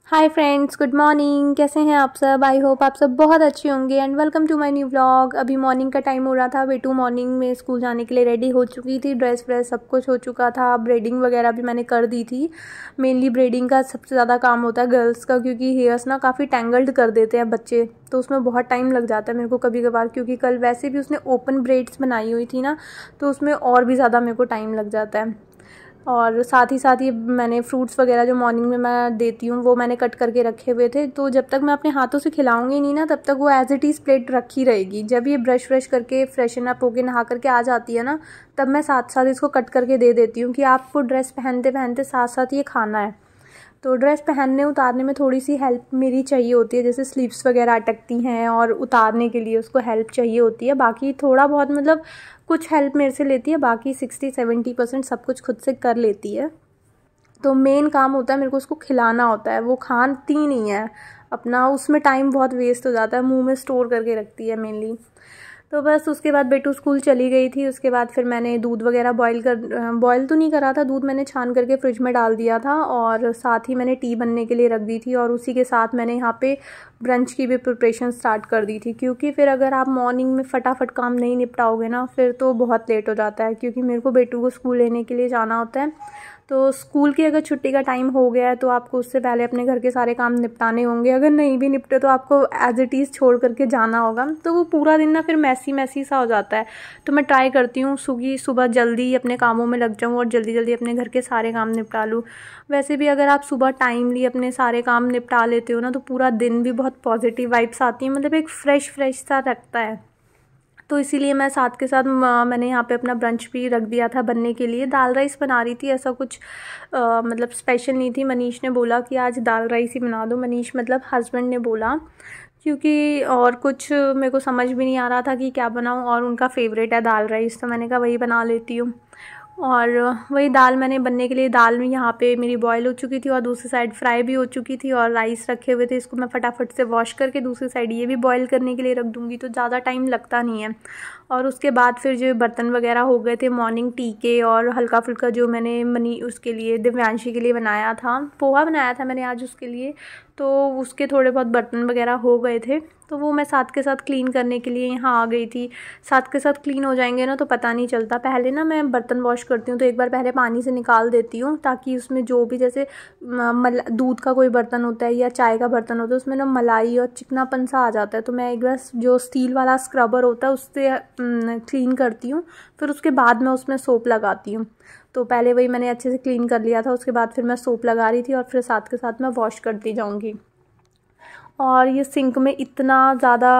Hi friends, good morning. कैसे हैं आप सब? आई होप आप सब बहुत अच्छे होंगे and welcome to my new vlog. अभी मॉर्निंग का टाइम हो रहा था। बेटू मॉर्निंग में स्कूल जाने के लिए रेडी हो चुकी थी। ड्रेस व्रेस सब कुछ हो चुका था। ब्रेडिंग वगैरह भी मैंने कर दी थी। मेनली ब्रेडिंग का सबसे ज़्यादा काम होता है गर्ल्स का, क्योंकि हेयर्स ना काफ़ी टैंगल्ड कर देते हैं बच्चे, तो उसमें बहुत टाइम लग जाता है मेरे को कभी कभार। क्योंकि कल वैसे भी उसने ओपन ब्रेड्स बनाई हुई थी ना, तो उसमें और भी ज़्यादा मेरे को टाइम लग जाता है। और साथ ही साथ ये मैंने फ्रूट्स वगैरह जो मॉर्निंग में मैं देती हूँ वो मैंने कट करके रखे हुए थे, तो जब तक मैं अपने हाथों से खिलाऊंगी नहीं ना तब तक वो एज इट इज़ प्लेट रखी रहेगी। जब ये ब्रश व्रश करके फ्रेशन अप होके नहा करके आ जाती है ना, तब मैं साथ साथ इसको कट करके दे देती हूँ कि आपको ड्रेस पहनते पहनते साथ साथ ये खाना है। तो ड्रेस पहनने उतारने में थोड़ी सी हेल्प मेरी चाहिए होती है, जैसे स्लीव्स वगैरह अटकती हैं और उतारने के लिए उसको हेल्प चाहिए होती है। बाकी थोड़ा बहुत मतलब कुछ हेल्प मेरे से लेती है, बाकी 60-70% सब कुछ खुद से कर लेती है। तो मेन काम होता है मेरे को उसको खिलाना होता है। वो खाती नहीं है अपना, उसमें टाइम बहुत वेस्ट हो जाता है, मुंह में स्टोर करके रखती है मेनली। तो बस उसके बाद बेटू स्कूल चली गई थी। उसके बाद फिर मैंने दूध वगैरह बॉयल तो नहीं करा था, दूध मैंने छान करके फ्रिज में डाल दिया था और साथ ही मैंने टी बनने के लिए रख दी थी। और उसी के साथ मैंने यहाँ पे ब्रंच की भी प्रिपरेशन स्टार्ट कर दी थी, क्योंकि फिर अगर आप मॉर्निंग में फटाफट काम नहीं निपटाओगे ना फिर तो बहुत लेट हो जाता है। क्योंकि मेरे को बेटू को स्कूल लेने के लिए जाना होता है, तो स्कूल की अगर छुट्टी का टाइम हो गया है तो आपको उससे पहले अपने घर के सारे काम निपटाने होंगे। अगर नहीं भी निपटे तो आपको एज इट इज़ छोड़ करके जाना होगा, तो वो पूरा दिन ना फिर मैसी सा हो जाता है। तो मैं ट्राई करती हूँ सुबह जल्दी अपने कामों में लग जाऊँ और जल्दी जल्दी अपने घर के सारे काम निपटा लूँ। वैसे भी अगर आप सुबह टाइमली अपने सारे काम निपटा लेते हो ना तो पूरा दिन भी बहुत पॉजिटिव वाइब्स आती हैं, मतलब एक फ्रेश सा लगता है। तो इसीलिए मैं साथ के साथ मैंने यहाँ पे अपना ब्रंच भी रख दिया था बनने के लिए। दाल राइस बना रही थी, ऐसा कुछ मतलब स्पेशल नहीं थी। मनीष ने बोला कि आज दाल राइस ही बना दो। मनीष मतलब हस्बैंड ने बोला, क्योंकि और कुछ मेरे को समझ भी नहीं आ रहा था कि क्या बनाऊँ, और उनका फेवरेट है दाल राइस, तो मैंने कहा वही बना लेती हूँ। और वही दाल मैंने बनने के लिए, दाल में यहाँ पे मेरी बॉईल हो चुकी थी और दूसरी साइड फ्राई भी हो चुकी थी और राइस रखे हुए थे। इसको मैं फटाफट से वॉश करके दूसरी साइड ये भी बॉईल करने के लिए रख दूँगी, तो ज़्यादा टाइम लगता नहीं है। और उसके बाद फिर जो बर्तन वगैरह हो गए थे मॉर्निंग टी के, और हल्का फुल्का जो मैंने उसके लिए दिव्यांशी के लिए बनाया था, पोहा बनाया था मैंने आज उसके लिए, तो उसके थोड़े बहुत बर्तन वगैरह हो गए थे, तो वो मैं साथ के साथ क्लीन करने के लिए यहाँ आ गई थी। साथ के साथ क्लीन हो जाएंगे ना तो पता नहीं चलता। पहले ना मैं बर्तन वॉश करती हूँ तो एक बार पहले पानी से निकाल देती हूँ, ताकि उसमें जो भी जैसे दूध का कोई बर्तन होता है या चाय का बर्तन होता है उसमें ना मलाई और चिकनापन सा आ जाता है, तो मैं एक बार जो स्टील वाला स्क्रबर होता है उससे क्लीन करती हूँ। फिर उसके बाद मैं उसमें सोप लगाती हूँ। तो पहले वही मैंने अच्छे से क्लीन कर लिया था, उसके बाद फिर मैं सोप लगा रही थी और फिर साथ के साथ मैं वॉश करती जाऊँगी। और ये सिंक में इतना ज़्यादा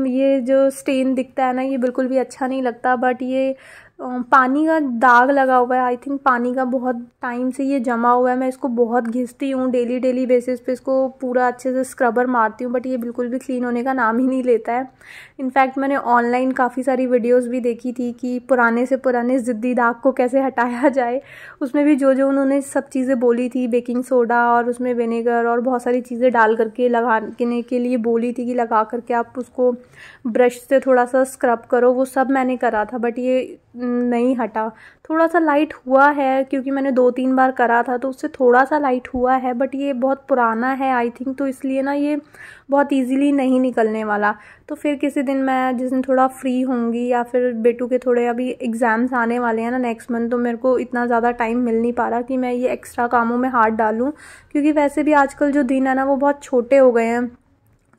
ये जो स्टेन दिखता है ना, ये बिल्कुल भी अच्छा नहीं लगता। बट ये पानी का दाग लगा हुआ है, आई थिंक पानी का बहुत टाइम से ये जमा हुआ है। मैं इसको बहुत घिसती हूँ, डेली बेसिस पे इसको पूरा अच्छे से स्क्रबर मारती हूँ, बट ये बिल्कुल भी क्लीन होने का नाम ही नहीं लेता है। इनफैक्ट मैंने ऑनलाइन काफ़ी सारी वीडियोस भी देखी थी कि पुराने से पुराने ज़िद्दी दाग को कैसे हटाया जाए। उसमें भी जो उन्होंने सब चीज़ें बोली थी, बेकिंग सोडा और उसमें विनेगर और बहुत सारी चीज़ें डाल करके लगाने के लिए बोली थी कि लगा करके आप उसको ब्रश से थोड़ा सा स्क्रब करो, वो सब मैंने करा था, बट ये नहीं हटा। थोड़ा सा लाइट हुआ है, क्योंकि मैंने 2-3 बार करा था तो उससे थोड़ा सा लाइट हुआ है, बट ये बहुत पुराना है आई थिंक, तो इसलिए ना ये बहुत इजीली नहीं निकलने वाला। तो फिर किसी दिन मैं जिस दिन थोड़ा फ्री होंगी, या फिर बेटू के थोड़े अभी एग्ज़ाम्स आने वाले हैं ना नेक्स्ट मंथ, तो मेरे को इतना ज़्यादा टाइम मिल नहीं पा रहा कि मैं ये एक्स्ट्रा कामों में हाथ डालूँ। क्योंकि वैसे भी आजकल जो दिन है ना वो बहुत छोटे हो गए हैं,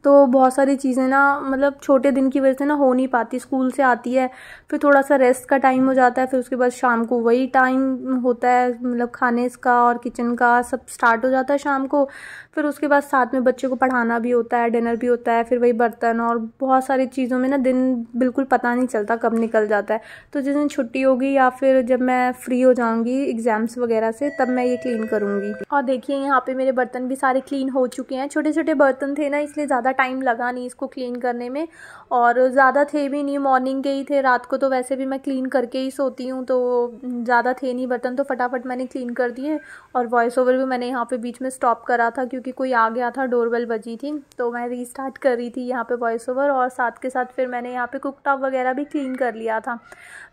तो बहुत सारी चीज़ें ना मतलब छोटे दिन की वजह से ना हो नहीं पाती। स्कूल से आती है, फिर थोड़ा सा रेस्ट का टाइम हो जाता है, फिर उसके बाद शाम को वही टाइम होता है, मतलब खाने का और किचन का सब स्टार्ट हो जाता है शाम को। फिर उसके बाद साथ में बच्चे को पढ़ाना भी होता है, डिनर भी होता है, फिर वही बर्तन और बहुत सारी चीज़ों में ना दिन बिल्कुल पता नहीं चलता कब निकल जाता है। तो जिस दिन छुट्टी होगी या फिर जब मैं फ्री हो जाऊँगी एग्ज़ाम्स वगैरह से, तब मैं ये क्लीन करूँगी। और देखिए यहाँ पे मेरे बर्तन भी सारे क्लीन हो चुके हैं। छोटे छोटे बर्तन थे ना, इसलिए ज़्यादा ज़्यादा टाइम लगा नहीं इसको क्लीन करने में, और ज़्यादा थे भी नहीं, मॉर्निंग के ही थे। रात को तो वैसे भी मैं क्लीन करके ही सोती हूँ, तो ज़्यादा थे नहीं बर्तन, तो फटाफट मैंने क्लीन कर दिए। और वॉइस ओवर भी मैंने यहाँ पे बीच में स्टॉप करा था क्योंकि कोई आ गया था, डोरबेल बजी थी, तो मैं रीस्टार्ट कर रही थी यहाँ पे वॉइस ओवर। और साथ के साथ फिर मैंने यहाँ पे कुकटॉप वगैरह भी क्लीन कर लिया था।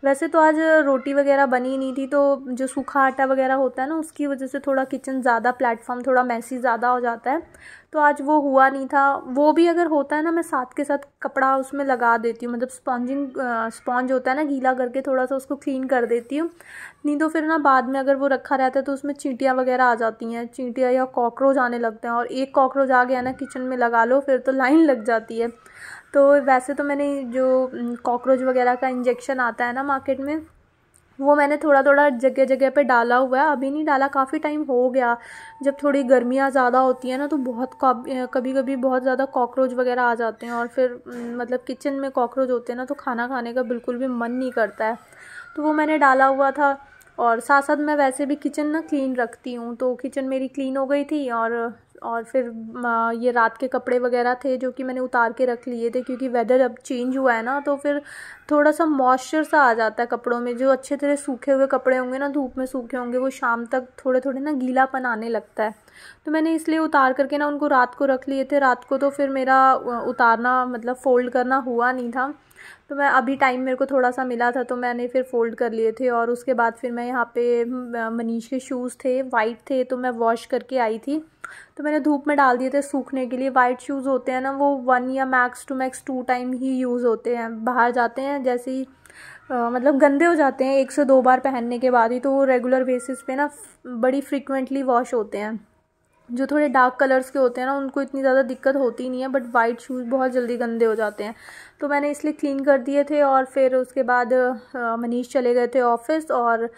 वैसे तो आज रोटी वगैरह बनी नहीं थी, तो जो सूखा आटा वगैरह होता है ना, उसकी वजह से थोड़ा किचन ज़्यादा, प्लेटफॉर्म थोड़ा मैसी ज़्यादा हो जाता है, तो आज वो हुआ नहीं था। वो भी अगर होता है ना, मैं साथ के साथ कपड़ा उसमें लगा देती हूँ, मतलब स्पॉन्ज होता है ना, गीला करके थोड़ा सा उसको क्लीन कर देती हूँ। नहीं तो फिर ना बाद में अगर वो रखा रहता है तो उसमें चींटियाँ वगैरह आ जाती हैं, चींटियाँ या कॉकरोच आने लगते हैं, और एक कॉकरोच आ गया ना किचन में, लगा लो फिर तो लाइन लग जाती है। तो वैसे तो मैंने जो कॉकरोच वगैरह का इंजेक्शन आता है ना मार्केट में, वो मैंने थोड़ा थोड़ा जगह जगह पे डाला हुआ है, अभी नहीं डाला, काफ़ी टाइम हो गया। जब थोड़ी गर्मियाँ ज़्यादा होती हैं ना, तो बहुत कभी कभी बहुत ज़्यादा कॉकरोच वगैरह आ जाते हैं, और फिर मतलब किचन में कॉकरोच होते हैं ना, तो खाना खाने का बिल्कुल भी मन नहीं करता है, तो वो मैंने डाला हुआ था। और साथ साथ मैं वैसे भी किचन ना क्लीन रखती हूँ, तो किचन मेरी क्लीन हो गई थी। और फिर ये रात के कपड़े वगैरह थे जो कि मैंने उतार के रख लिए थे, क्योंकि वेदर अब चेंज हुआ है ना, तो फिर थोड़ा सा मॉइस्चर सा आ जाता है कपड़ों में। जो अच्छे तरह सूखे हुए कपड़े होंगे ना, धूप में सूखे होंगे, वो शाम तक थोड़े थोड़े ना गीलापन आने लगता है, तो मैंने इसलिए उतार करके ना उनको रात को रख लिए थे। रात को तो फिर मेरा उतारना मतलब फ़ोल्ड करना हुआ नहीं था, तो मैं अभी टाइम मेरे को थोड़ा सा मिला था, तो मैंने फिर फ़ोल्ड कर लिए थे। और उसके बाद फिर मैं यहाँ पे मनीष के शूज़ थे, वाइट थे, तो मैं वॉश करके आई थी, तो मैंने धूप में डाल दिए थे सूखने के लिए। वाइट शूज़ होते हैं ना, वो 1 या मैक्स टू मैक्स 2 टाइम ही यूज़ होते हैं, बाहर जाते हैं जैसे ही मतलब गंदे हो जाते हैं 1 से 2 बार पहनने के बाद ही, तो वो रेगुलर बेसिस पे ना बड़ी फ्रिक्वेंटली वॉश होते हैं। जो थोड़े डार्क कलर्स के होते हैं ना, उनको इतनी ज़्यादा दिक्कत होती नहीं है, बट वाइट शूज़ बहुत जल्दी गंदे हो जाते हैं, तो मैंने इसलिए क्लीन कर दिए थे। और फिर उसके बाद मनीष चले गए थे ऑफिस, और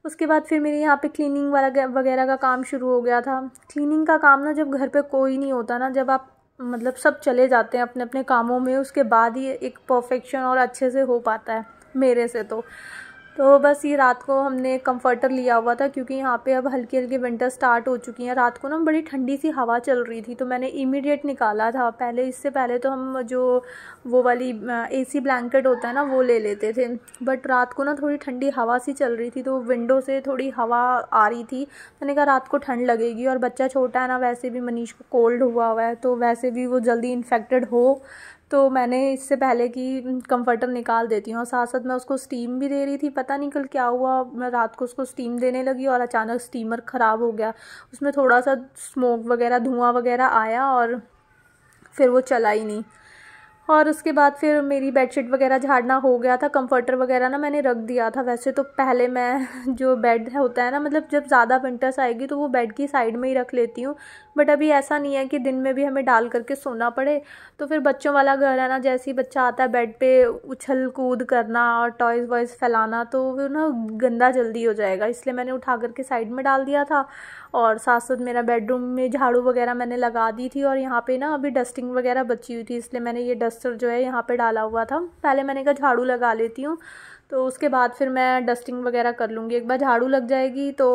उसके बाद फिर मेरे यहाँ पे क्लीनिंग वगैरह का काम शुरू हो गया था। क्लीनिंग का काम ना, जब घर पे कोई नहीं होता ना, जब आप मतलब सब चले जाते हैं अपने अपने कामों में, उसके बाद ही एक परफेक्शन और अच्छे से हो पाता है मेरे से। तो बस ये रात को हमने कंफर्टर लिया हुआ था, क्योंकि यहाँ पे अब हल्की हल्की विंटर स्टार्ट हो चुकी हैं। रात को ना बड़ी ठंडी सी हवा चल रही थी, तो मैंने इमीडिएट निकाला था। इससे पहले तो हम जो वो वाली एसी ब्लैंकेट होता है ना, वो ले लेते थे, बट रात को ना थोड़ी ठंडी हवा सी चल रही थी, तो विंडो से थोड़ी हवा आ रही थी। मैंने कहा रात को ठंड लगेगी, और बच्चा छोटा है ना, वैसे भी मनीष को कोल्ड हुआ है, तो वैसे भी वो जल्दी इन्फेक्टेड हो, तो मैंने इससे पहले कि कंफर्टर निकाल देती हूँ। और साथ साथ मैं उसको स्टीम भी दे रही थी। पता नहीं कल क्या हुआ, मैं रात को उसको स्टीम देने लगी और अचानक स्टीमर ख़राब हो गया, उसमें थोड़ा सा स्मोक वगैरह, धुआं वगैरह आया, और फिर वो चला ही नहीं। और उसके बाद फिर मेरी बेडशीट वगैरह झाड़ना हो गया था। कंफर्टर वगैरह ना मैंने रख दिया था। वैसे तो पहले मैं जो बेड होता है ना, मतलब जब ज़्यादा विंटर्स आएगी तो वो बेड की साइड में ही रख लेती हूँ, बट अभी ऐसा नहीं है कि दिन में भी हमें डाल करके सोना पड़े। तो फिर बच्चों वाला घर है ना, जैसे ही बच्चा आता है बेड पे उछल कूद करना और टॉयज़ वॉयज़ फैलाना, तो वो ना गंदा जल्दी हो जाएगा, इसलिए मैंने उठा करके साइड में डाल दिया था। और साथ साथ मेरा बेडरूम में झाड़ू वगैरह मैंने लगा दी थी, और यहाँ पे ना अभी डस्टिंग वगैरह बची हुई थी, इसलिए मैंने ये डस्टर जो है यहाँ पे डाला हुआ था। पहले मैंने कहा झाड़ू लगा लेती हूँ, तो उसके बाद फिर मैं डस्टिंग वगैरह कर लूँगी। एक बार झाड़ू लग जाएगी तो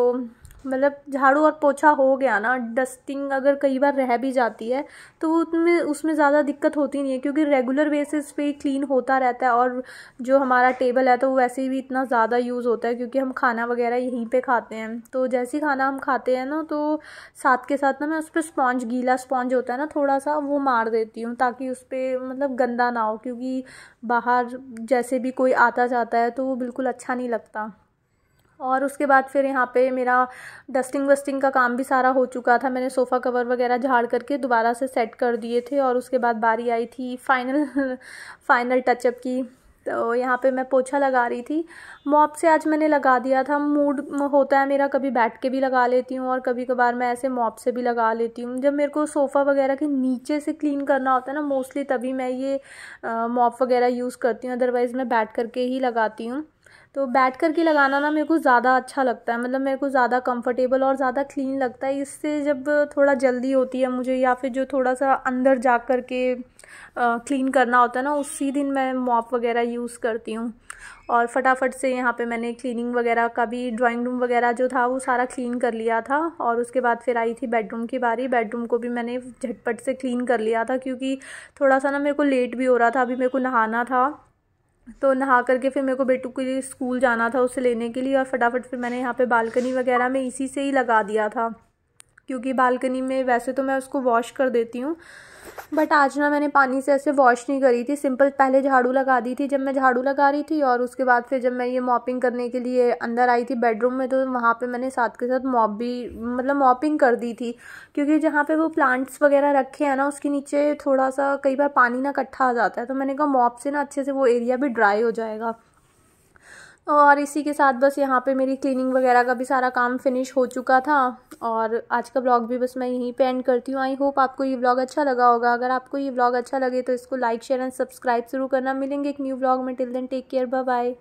मतलब झाड़ू और पोछा हो गया ना, डस्टिंग अगर कई बार रह भी जाती है तो उसमें ज़्यादा दिक्कत होती नहीं है, क्योंकि रेगुलर बेसिस पे ही क्लीन होता रहता है। और जो हमारा टेबल है तो वो वैसे भी इतना ज़्यादा यूज़ होता है, क्योंकि हम खाना वगैरह यहीं पे खाते हैं, तो जैसे ही खाना हम खाते हैं ना, तो साथ के साथ ना मैं उस पर गीला स्पॉन्ज होता है ना, थोड़ा सा वो मार देती हूँ, ताकि उस पर मतलब गंदा ना हो, क्योंकि बाहर जैसे भी कोई आता जाता है तो वो बिल्कुल अच्छा नहीं लगता। और उसके बाद फिर यहाँ पे मेरा डस्टिंग वस्टिंग का काम भी सारा हो चुका था। मैंने सोफ़ा कवर वगैरह झाड़ करके दोबारा से सेट कर दिए थे, और उसके बाद बारी आई थी फाइनल टचअप की। तो यहाँ पे मैं पोछा लगा रही थी। मॉप से आज मैंने लगा दिया था, मूड होता है मेरा, कभी बैठ के भी लगा लेती हूँ और कभी कभार मैं ऐसे मॉप से भी लगा लेती हूँ। जब मेरे को सोफ़ा वगैरह के नीचे से क्लीन करना होता है ना मोस्टली, तभी मैं ये मॉप वगैरह यूज़ करती हूँ, अदरवाइज़ मैं बैठ करके ही लगाती हूँ। तो बैठ कर के लगाना ना मेरे को ज़्यादा अच्छा लगता है, मतलब मेरे को ज़्यादा कंफर्टेबल और ज़्यादा क्लीन लगता है। इससे जब थोड़ा जल्दी होती है मुझे, या फिर जो थोड़ा सा अंदर जा कर के क्लीन करना होता है ना, उसी दिन मैं मॉप वगैरह यूज़ करती हूँ। और फटाफट से यहाँ पे मैंने क्लीनिंग वगैरह का भी, ड्राइंग रूम वगैरह जो था वो सारा क्लीन कर लिया था। और उसके बाद फिर आई थी बेडरूम की बारी। बेडरूम को भी मैंने झटपट से क्लीन कर लिया था, क्योंकि थोड़ा सा ना मेरे को लेट भी हो रहा था। अभी मेरे को नहाना था, तो नहा करके फिर मेरे को बेटू के लिए स्कूल जाना था उसे लेने के लिए। और फटाफट फिर मैंने यहाँ पे बालकनी वगैरह में इसी से ही लगा दिया था, क्योंकि बालकनी में वैसे तो मैं उसको वॉश कर देती हूँ, बट आज ना मैंने पानी से ऐसे वॉश नहीं करी थी। सिंपल पहले झाड़ू लगा दी थी जब मैं झाड़ू लगा रही थी, और उसके बाद फिर जब मैं ये मॉपिंग करने के लिए अंदर आई थी बेडरूम में, तो वहाँ पे मैंने साथ के साथ मॉप भी, मतलब मॉपिंग कर दी थी। क्योंकि जहाँ पे वो प्लांट्स वगैरह रखे हैं ना, उसके नीचे थोड़ा सा कई बार पानी ना इकट्ठा आ जाता है, तो मैंने कहा मॉप से ना अच्छे से वो एरिया भी ड्राई हो जाएगा। और इसी के साथ बस यहाँ पे मेरी क्लीनिंग वगैरह का भी सारा काम फिनिश हो चुका था। और आज का व्लॉग भी बस मैं यहीं पे एंड करती हूँ। आई होप आपको ये व्लॉग अच्छा लगा होगा। अगर आपको ये व्लॉग अच्छा लगे तो इसको लाइक शेयर एंड सब्सक्राइब जरूर करना। मिलेंगे एक न्यू व्लॉग में। Till then take care, bye bye.